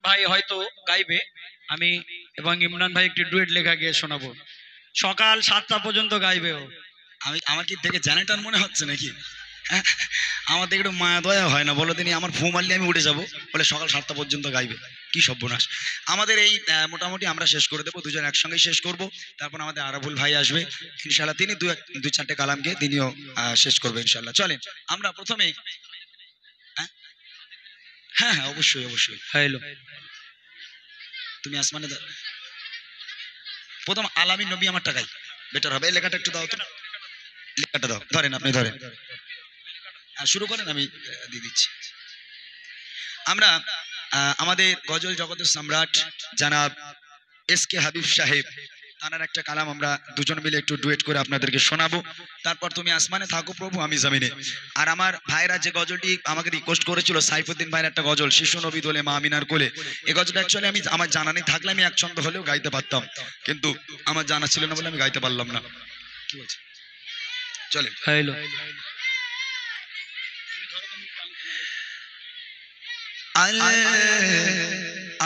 ভাই হয়তো গাইবে, আমি এবং ইমরান ভাই একটি ডুয়েট লেখা গিয়ে শোনাবো। সকাল 7টা পর্যন্ত গাইবে ও। আমার কি দেখে জেনারেটর মনে হচ্ছে নাকি? হ্যাঁ, আমার দেখে একটু মায়া দয়া হয় না বলো তিনি? আমার ফু মারলে আমি উঠে যাবো, বলে সকাল 7টা পর্যন্ত গাইবে। কি সর্বনাশ! আমাদের এই মোটামুটি আমরা শেষ করে দেবো, দুজন একসঙ্গেই শেষ করব। তারপর আমাদের আরাবুল ভাই আসবে ইনশাল্লাহ, তিনি দুই চারটে কালামকে তিনিও শেষ করবে ইনশাল্লাহ। চলেন আমরা প্রথমেই, হ্যাঁ হ্যাঁ হ্যাঁ অবশ্যই অবশ্যই। হ্যালো, তুমি আসমানে প্রথম আলামিন নবী আমার টাকাই বেটার হবে। এই লেখাটা একটু দাও তো, লেখাটা দাও, ধরেন আপনি ধরেন, শুরু করেন, আমি দিয়ে দিচ্ছি। আমরা আমাদের গজল জগতের সম্রাট জানাব এসকে হাবিব সাহেব, তার একটা কালাম আমরা দুজন মিলে একটু ডুয়েট করে আপনাদেরকে শোনাবো। তারপর তুমি আসমানে থাকো প্রভু আমি জমিনে। আর আমার ভাইরা যে গজলটি আমাকে রিকোয়েস্ট করেছিল, সাইফুদ্দিন ভাইয়ের একটা গজল শিশু নবী দোলে মা আমিনার কোলে, এই গজলটা অ্যাকচুয়ালি আমি আমার জানা নেই, থাকলে আমি এক ছন্দ হলেও গাইতে পারতাম, কিন্তু আমার জানা ছিল না বলে আমি গাইতে পারলাম না। কি বলছে? চলে হ্যালো।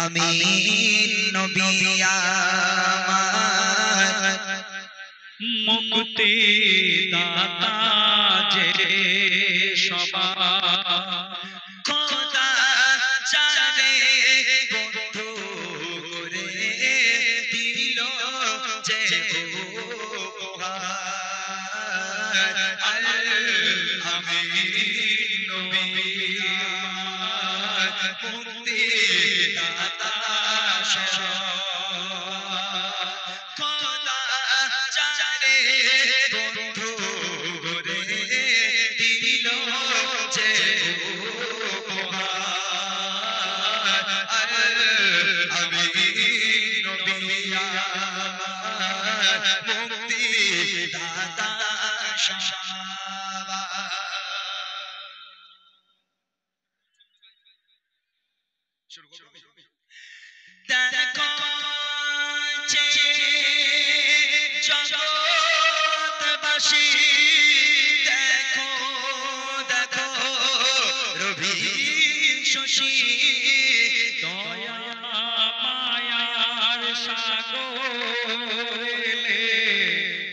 আমিন নবী আমার মুক্তি দাতা যে সবার, খোদা চাঁদে বন্ধু করে দিল যে উপহার। আমিন নবী আমার মুক্তি দাতা খোদা চাঁদে বন্ধু করে দিল যে উপহার। আমিন নবী আমার মুক্তি দাতা দেখো জগৎবাসী, দেখো দেখো রবি শশী, দয়া মায়ার সাগরে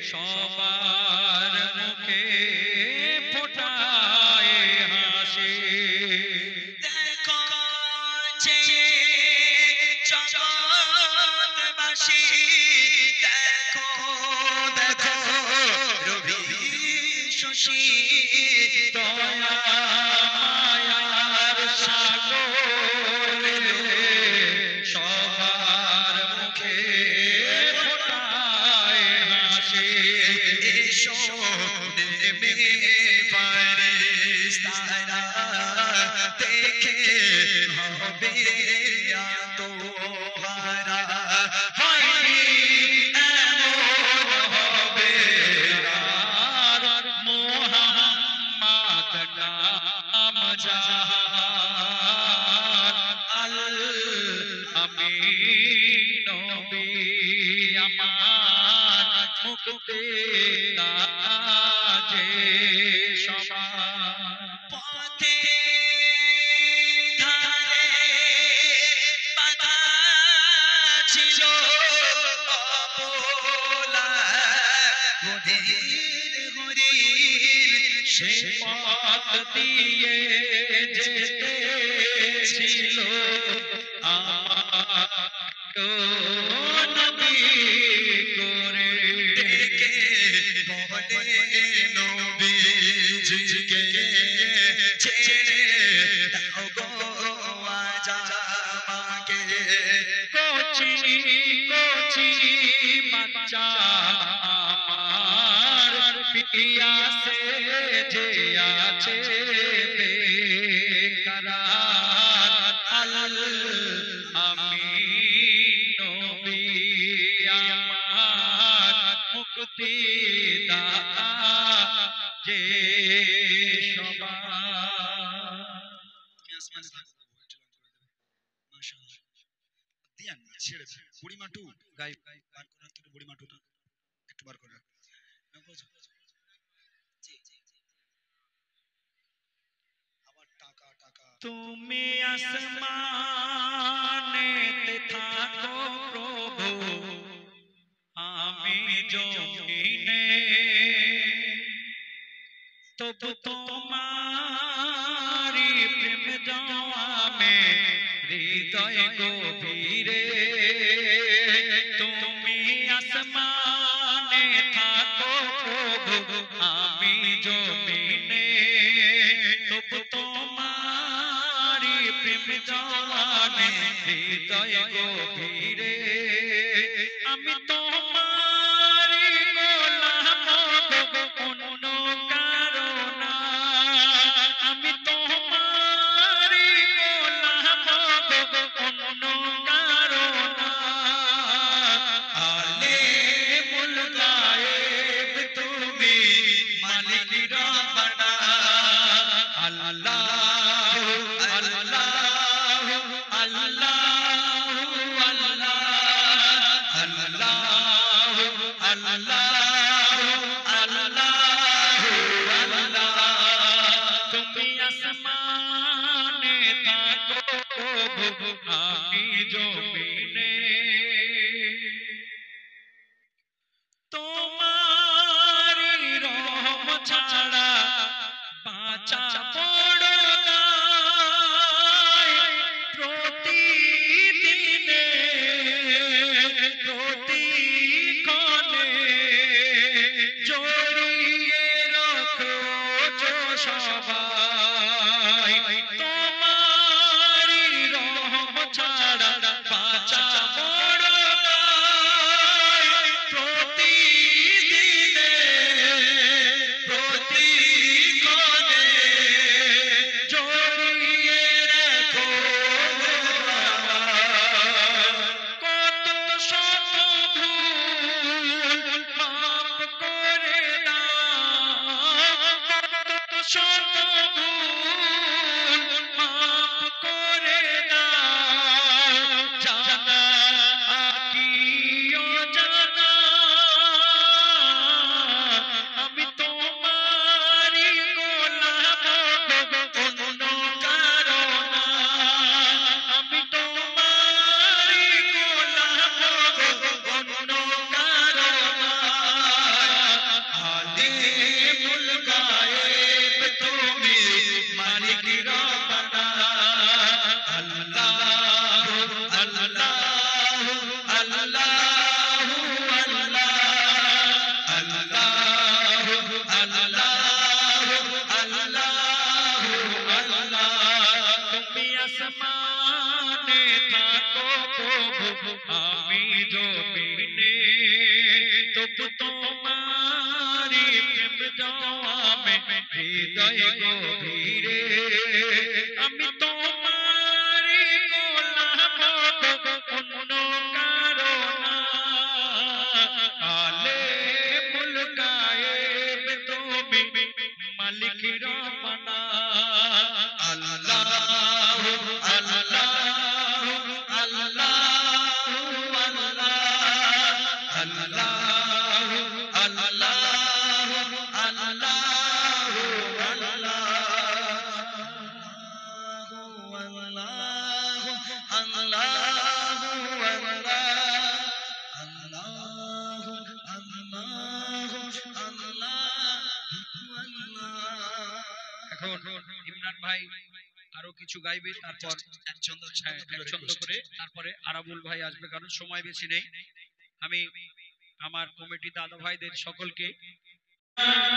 সবার মুখে ফোটায় হাসি। দেখো জগৎবাসী, দেখো দেখো রবি শশী, দয়া মায়ার সাগরে সবার মুখে ফোটায় হাসি। এসো নেমে ফারিস্তারা দেখে হবে আতোহারা, হয়নি এমন হবে আর মোহাম্মদ নাম যার, আল আমিন নবী আমার মুক্তি দাতা যে সবার। পথে ধারে বাঁধা ছিল অবলা হরির হরির, সে পথ দিয়ে যেতে ছিল আমার নবী করে। ডেকে বলে নবীজিকে ছেড়ে দাও গো আজ আমাকে। কচি কচি বাচ্চা আমার পিয়াসে যে আছে বেকরার, আল আমিন নবী আমার মুক্তি দাতা যে সবার। তুমি আসমানে থাকো প্রভু, একটু লং করে দেবে মাশাআল্লাহ। দিয়ান না ছেড়ে দেন, বুড়িমা টু গাই বার করার তো বুড়িমা টুটা একটু বার করে রাখো। জি আবার টাকা টাকা তুমি আসমানে হৃদয় গভীরে তুমি আসমানে থাকো প্রভু আমি জমিনে তবু তোমারি প্রেম জানে হৃদয় গভীরে আমি তোমারি গোলাম অন্য কারো না আমি তোমারি গোলাম অন্য কারো না আলিমুল গায়েব তুমি মালিক রব্বানা আল্লাহ আল্লাহ আল্লাহ তুমি আসমানে থাকো আমি জমিনে তোমারি রহম ছাড়া বাঁচা বড় দায় প্রতিদিনে প্রতিক্ষণে জড়িয়ে রাখো সবাই তোমারি রহম ছাড়া বাঁচা বড় দায় প্রতিদিনে প্রতিক্ষণে জড়িয়ে রাখো কত শত ভুল মাফ করে দাও কত শত ভুল মাফ করে দাও জানা কি অজানা আমি তোমারি গোলাম অন্য কারো না আমি তোমারি গোলাম অন্য কারো না আলিমুল গায়েব তুমি মালিক রব্বানা আল্লাহ আল্লাহ আল্লাহ তুমি আসমানে থাকো প্রভু আমি জমিনে তবু তোমারি প্রেম জামে হৃদয় গভীরে আমি তোমারি গোলাম অন্য কারো না আলিমুল গায়েব তুমি মালিক রব্বানা আল্লাহ আল্লাহ আল্লাহ এখন ইমরান ভাই আরো কিছু গাইবে তারপর এক ছন্দ করে তারপরে আরাবুল ভাই আসবে কারণ সময় বেশি নেই আমি আমার কমিটি দাদা ভাইদের সকলকে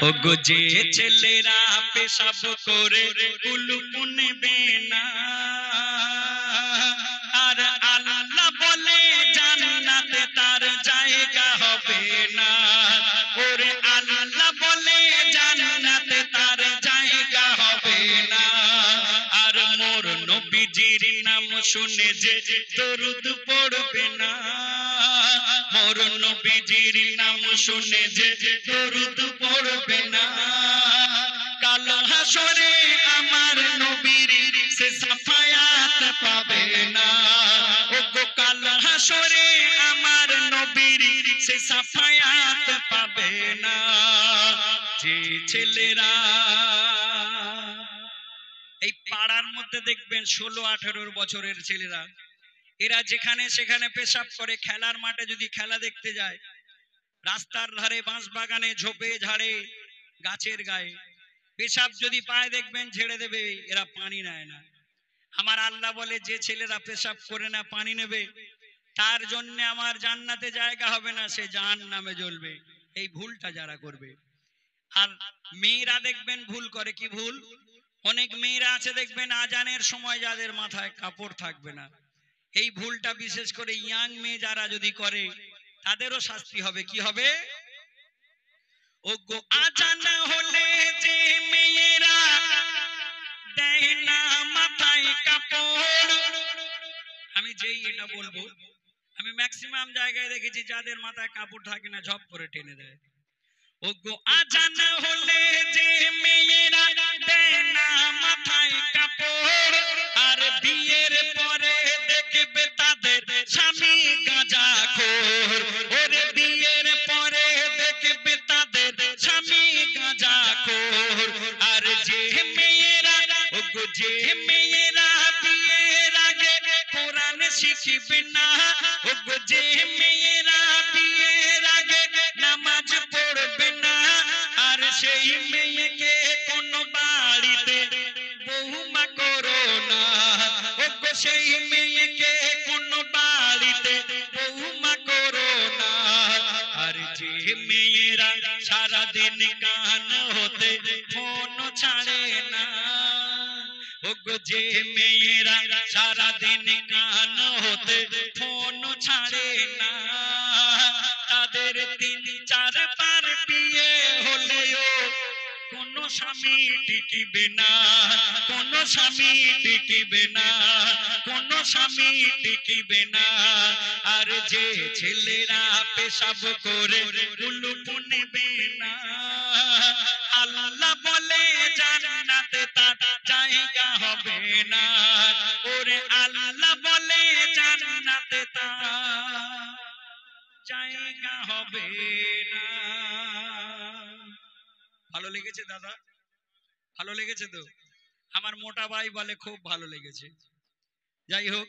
ওগো যে ছেলেরা পেশাব করে কুলকুনবে না আর আল্লাহ বলে জান্নাতে তার জায়গা হবে না ওরে আল্লাহ বলে জান্নাতে তার জায়গা হবে না আর মোর নবীজির নাম শুনে যে দরুদ পড়বে না মোর নবীজির নাম শুনে যে দরুদ পড়বে না কাল হাসরে আমার নবীর সে সাফায়াত পাবে না ওগো কাল হাসরে আমার নবীর সে সাফায়াত পাবে না যে ছেলেরা এই পাড়ার মধ্যে দেখবেন 16-18 বছরের ছেলেরা এরা যেখানে সেখানে পেশাব করে খেলার মাঠে যদি খেলা দেখতে যায় রাস্তার ধারে বাঁশ বাগানে ঝোপে ঝাড়ে গাছের গায়ে পেশাব যদি পায় দেখবেন ছেড়ে দেবে এরা পানি নেয় না আমার আল্লাহ বলে যে ছেলেরা পেশাব করে না পানি নেবে তার জন্য আমার জান্নাতে জায়গা হবে না, সে জাহান্নামে জ্বলবে। এই ভুলটা যারা করবে। আর মেয়েরা দেখবেন ভুল করে, কি ভুল? অনেক মেয়েরা আছে দেখবেন আজানের সময় যাদের মাথায় কাপড় থাকবে না, এই ভুলটা বিশেষ করে ইয়াং মেয়ে যারা যদি করে তাদেরও শাস্তি হবে। কি হবে? ওগো আজান হলে যে মেয়েরা দেয় না মাথায় কাপড়, আমি যেই এটা বলবো, আমি ম্যাক্সিমাম জায়গায় দেখেছি যাদের মাথায় কাপড় থাকে না ঝপ করে টেনে দেয়। ওগো আজান হলে যে মেয়েরা দেয় না মাথায় কাপড়, আর বিয়ের পরে দেখবে তাদের স্বামী গাঁজাখোর। ওরে বিয়ের পরে দেখবে তাদের স্বামী গাঁজাখোর। আর যে মেয়েরা, ওগো যে মেয়েরা বিয়ের আগে কোরআন শিখবে না, ওগো যে মেয়েরা বিয়ের আগে নামাজ পড়বে না, আর সেই মেয়েকে কোন বাড়িতে বৌমা করো না। ওগো সেই মেয়েকে কোন বাড়িতে বৌমা করো না। আর যে মেয়েরা সারাদিন কান হতে ফোন ছাড়ে না, ওগো যে মেয়েরা সারাদিন কান হতে ফোন ছাড়ে না, তাদের 3-4 বার বিয়ে হলেও কোন স্বামী টিকিবে না, কোন স্বামী টিকিবে না, কোন স্বামী টিকিবে না। আর যে ছেলেরা পেশাব করে কুলুপ নেবে না, আল্লাহ বলে জান্নাতে তার জায়গা হবে না। ওরে আল্লাহ বলে জান্নাতে তার জায়গা হবে না। ভালো লেগেছে দাদা? ভালো লেগেছে তো? আমার মোটা ভাই বলে খুব ভালো লেগেছে। যাই হোক,